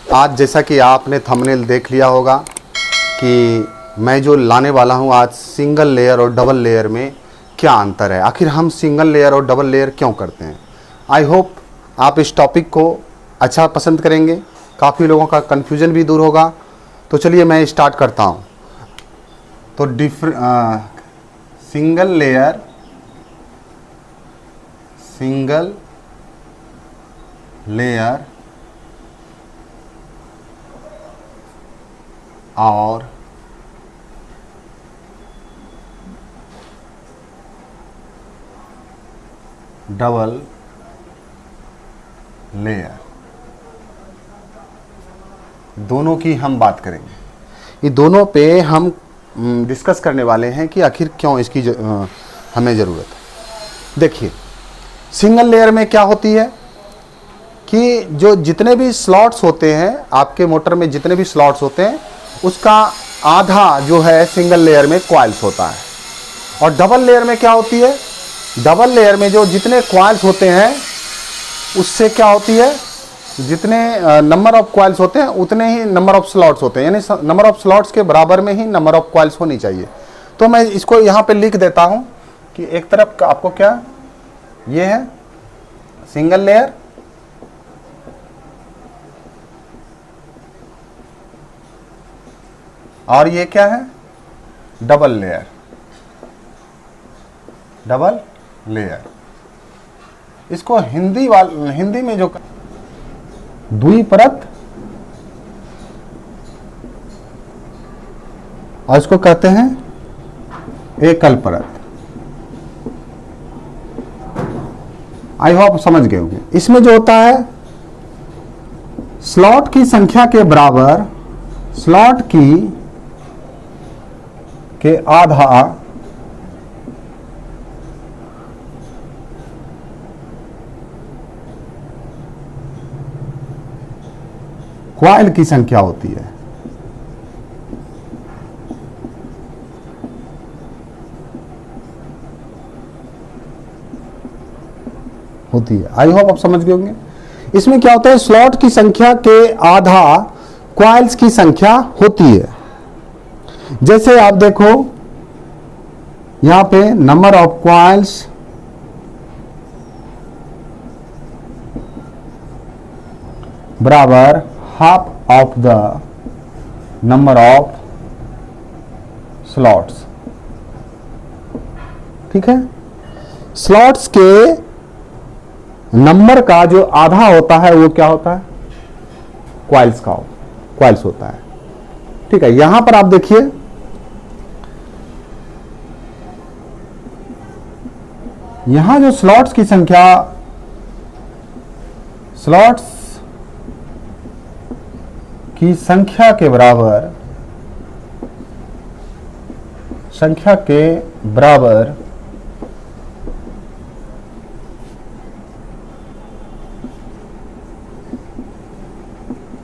आज जैसा कि आपने थंबनेल देख लिया होगा कि मैं जो लाने वाला हूं आज सिंगल लेयर और डबल लेयर में क्या अंतर है, आखिर हम सिंगल लेयर और डबल लेयर क्यों करते हैं। आई होप आप इस टॉपिक को अच्छा पसंद करेंगे, काफ़ी लोगों का कन्फ्यूजन भी दूर होगा। तो चलिए मैं स्टार्ट करता हूं। तो सिंगल लेयर और डबल लेयर दोनों की हम बात करेंगे। ये दोनों पे हम डिस्कस करने वाले हैं कि आखिर क्यों इसकी हमें ज़रूरत है। देखिए, सिंगल लेयर में क्या होती है कि जो जितने भी स्लॉट्स होते हैं आपके मोटर में, जितने भी स्लॉट्स होते हैं उसका आधा जो है सिंगल लेयर में कॉइल्स होता है। और डबल लेयर में क्या होती है, डबल लेयर में जो जितने कॉइल्स होते हैं उससे क्या होती है, जितने नंबर ऑफ कॉइल्स होते हैं उतने ही नंबर ऑफ स्लॉट्स होते हैं, यानी नंबर ऑफ स्लॉट्स के बराबर में ही नंबर ऑफ कॉइल्स होनी चाहिए। तो मैं इसको यहाँ पे लिख देता हूँ कि एक तरफ आपको क्या, ये है सिंगल लेयर और ये क्या है, डबल लेयर। डबल लेयर इसको हिंदी में जो द्विपरत और इसको कहते हैं एकल परत। आई होप समझ गए होंगे। इसमें जो होता है स्लॉट की संख्या के बराबर स्लॉट के आधा कॉइल की संख्या होती है। आई होप आप समझ गए होंगे। इसमें क्या होता है, स्लॉट की संख्या के आधा कॉइल्स की संख्या होती है। जैसे आप देखो यहां पे नंबर ऑफ कॉइल्स बराबर half of the number of slots. ठीक है, स्लॉट्स के नंबर का जो आधा होता है वो क्या होता है, कॉइल्स होता है। ठीक है, यहां पर आप देखिए यहां जो स्लॉट्स की संख्या, स्लॉट्स की संख्या के बराबर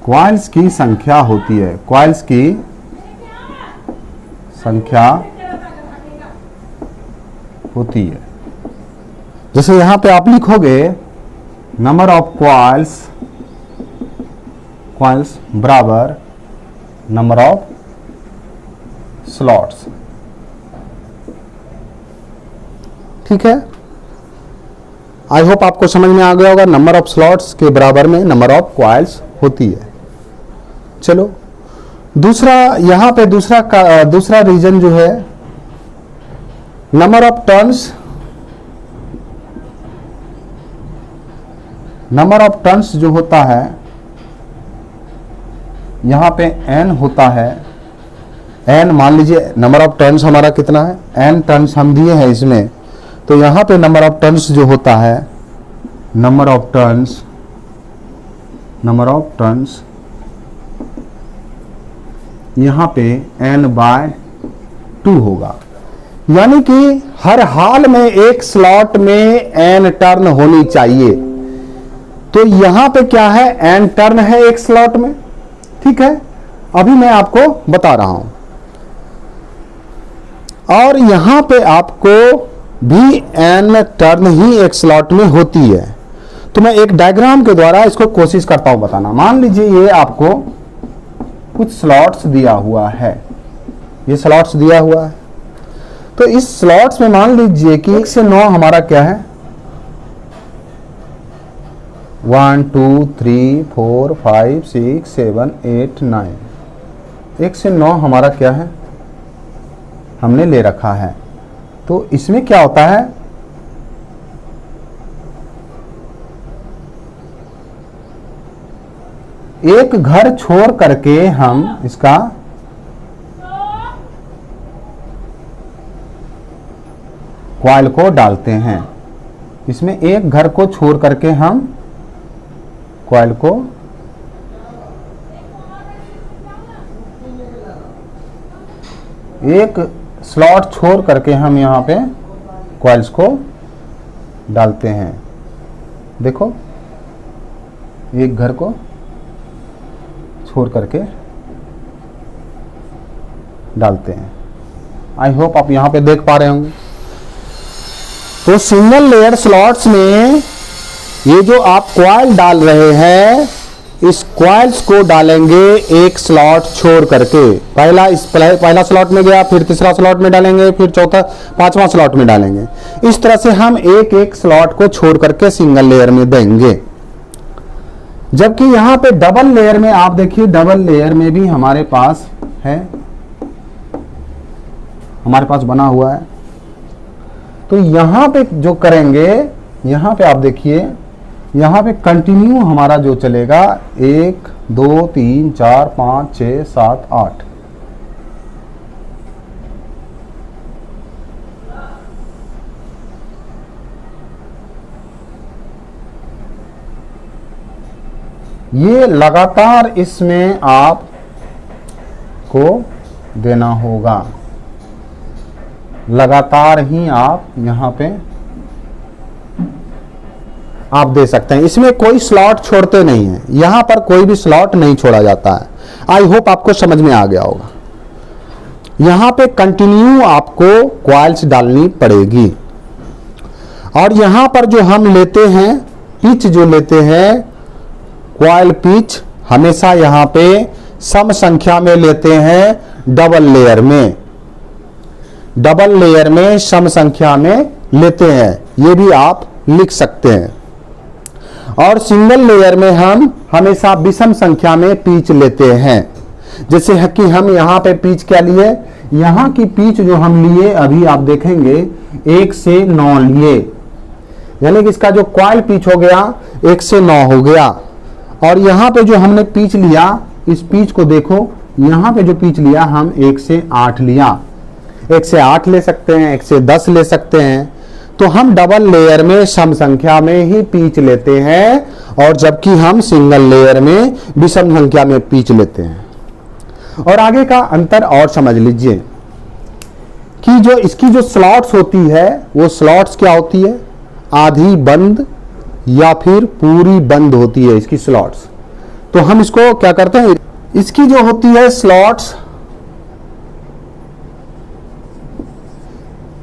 कॉइल्स की संख्या होती है। कॉइल्स की संख्या होती है। जैसे यहां पे आप लिखोगे नंबर ऑफ कॉइल्स बराबर नंबर ऑफ स्लॉट्स। ठीक है, आई होप आपको समझ में आ गया होगा। नंबर ऑफ स्लॉट्स के बराबर में नंबर ऑफ कॉइल्स होती है। चलो दूसरा, यहां पे दूसरा रीजन जो है नंबर ऑफ टर्न्स जो होता है, यहां पे n होता है। n मान लीजिए नंबर ऑफ टर्न्स हमारा कितना है, n टर्न्स हम दिए हैं इसमें। तो यहां पे नंबर ऑफ टर्न्स जो होता है, नंबर ऑफ टर्न्स यहां पे n/2 होगा। यानी कि हर हाल में एक स्लॉट में n टर्न होनी चाहिए। तो यहां पे क्या है, n टर्न है एक स्लॉट में। ठीक है, अभी मैं आपको बता रहा हूं। और यहां पे आपको भी n टर्न ही एक स्लॉट में होती है। तो मैं एक डायग्राम के द्वारा इसको कोशिश करता हूं बताना। मान लीजिए ये आपको कुछ स्लॉट्स दिया हुआ है, ये स्लॉट्स दिया हुआ है। तो इस स्लॉट्स में मान लीजिए कि 1 से 9 हमारा क्या है, 1 2 3 4 5 6 7 8 9, 1 से 9 हमारा क्या है, हमने ले रखा है। तो इसमें क्या होता है, एक घर छोड़ करके हम इसका कॉइल को डालते हैं। इसमें एक घर को छोड़ करके हम कॉइल को एक स्लॉट छोड़ करके हम यहां पे कॉइल्स को डालते हैं। देखो, एक घर को छोड़ करके डालते हैं। आई होप आप यहां पे देख पा रहे होंगे। तो सिंगल लेयर स्लॉट्स में ये जो आप कॉइल डाल रहे हैं, इस कॉइल्स को डालेंगे एक स्लॉट छोड़ करके। पहला स्लॉट में गया, फिर तीसरा स्लॉट में डालेंगे, फिर चौथा पांचवा स्लॉट में डालेंगे। इस तरह से हम एक एक स्लॉट को छोड़ करके सिंगल लेयर में देंगे। जबकि यहां पे डबल लेयर में आप देखिए, डबल लेयर में भी हमारे पास है, हमारे पास बना हुआ है। तो यहां पे जो करेंगे, यहां पे आप देखिए, यहां पे कंटिन्यू हमारा जो चलेगा 1 2 3 4 5 6 7 8। ये लगातार इसमें आप को देना होगा, लगातार ही आप यहां पे आप दे सकते हैं। इसमें कोई स्लॉट छोड़ते नहीं है, यहां पर कोई भी स्लॉट नहीं छोड़ा जाता है। आई होप आपको समझ में आ गया होगा। यहां पे कंटिन्यू आपको कॉइल्स डालनी पड़ेगी। और यहां पर जो हम लेते हैं पिच, जो लेते हैं कॉइल पिच, हमेशा यहां पे सम संख्या में लेते हैं। डबल लेयर में, डबल लेयर में सम संख्या में लेते हैं, ये भी आप लिख सकते हैं। और सिंगल लेयर में हम हमेशा विषम संख्या में पिच लेते हैं। जैसे कि हम यहाँ पे पिच क्या लिए, यहाँ की पिच जो हम लिए अभी आप देखेंगे 1 से 9 लिए, यानी कि इसका जो कॉइल पिच हो गया 1 से 9 हो गया। और यहाँ पे जो हमने पिच लिया, इस पिच को देखो, यहाँ पे जो पिच लिया हम 1 से 8 लिया। 1 से 8 ले सकते हैं, 1 से 10 ले सकते हैं। तो हम डबल लेयर में सम संख्या में ही पिच लेते हैं, और जबकि हम सिंगल लेयर में विषम संख्या में पिच लेते हैं। और आगे का अंतर और समझ लीजिए कि जो इसकी जो स्लॉट्स होती है, वो स्लॉट्स क्या होती है, आधी बंद या फिर पूरी बंद होती है इसकी स्लॉट्स। तो हम इसको क्या करते हैं, इसकी जो होती है स्लॉट्स,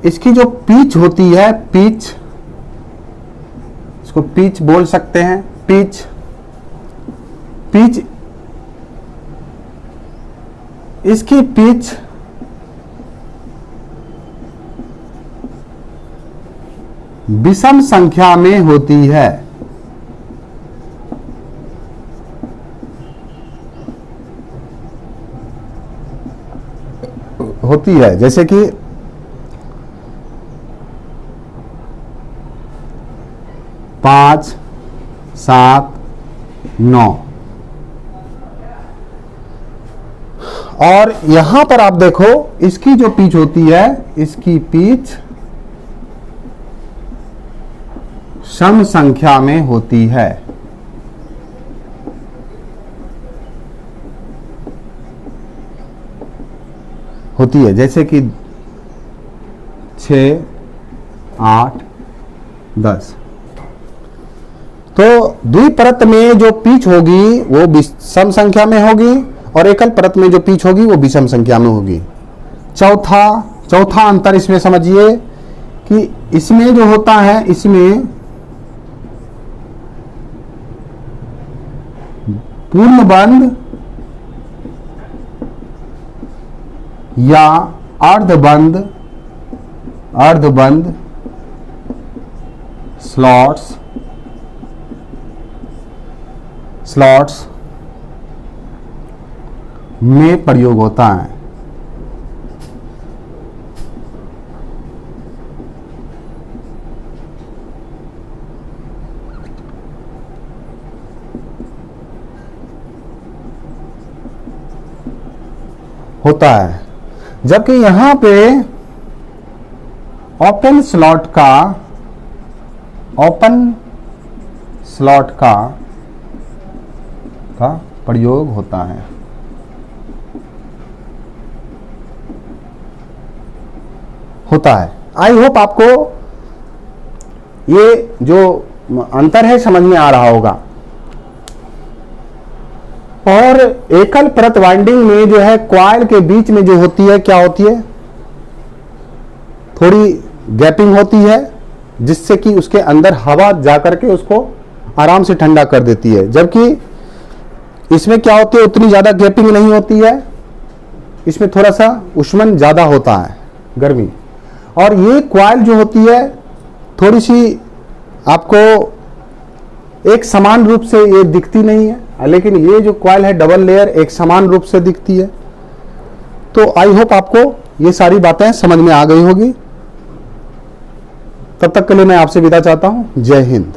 इसकी जो पिच होती है, पिच, इसको पिच बोल सकते हैं, पिच, पिच, इसकी पिच विषम संख्या में होती है। होती है जैसे कि 5 7 9। और यहां पर आप देखो, इसकी जो पिच होती है, इसकी पिच सम संख्या में होती है। होती है जैसे कि 6 8 10। तो द्विपरत में जो पिच होगी वो सम संख्या में होगी, और एकल परत में जो पिच होगी वो विषम संख्या में होगी। चौथा अंतर इसमें समझिए कि इसमें जो होता है, इसमें पूर्ण बंद या अर्धबंद स्लॉट्स में प्रयोग होता है। जबकि यहां पे ओपन स्लॉट का प्रयोग होता है। आई होप आपको ये जो अंतर है समझ में आ रहा होगा। और एकल परत वाइंडिंग में जो है कॉइल के बीच में जो होती है क्या होती है, थोड़ी गैपिंग होती है, जिससे कि उसके अंदर हवा जाकर के उसको आराम से ठंडा कर देती है। जबकि इसमें क्या होती है, उतनी ज्यादा गैपिंग नहीं होती है, इसमें थोड़ा सा ऊष्मन ज्यादा होता है, गर्मी। और ये कॉइल जो होती है थोड़ी सी आपको एक समान रूप से ये दिखती नहीं है, लेकिन ये जो कॉइल है डबल लेयर एक समान रूप से दिखती है। तो आई होप आपको ये सारी बातें समझ में आ गई होगी। तब तक के लिए मैं आपसे विदा चाहता हूं। जय हिंद।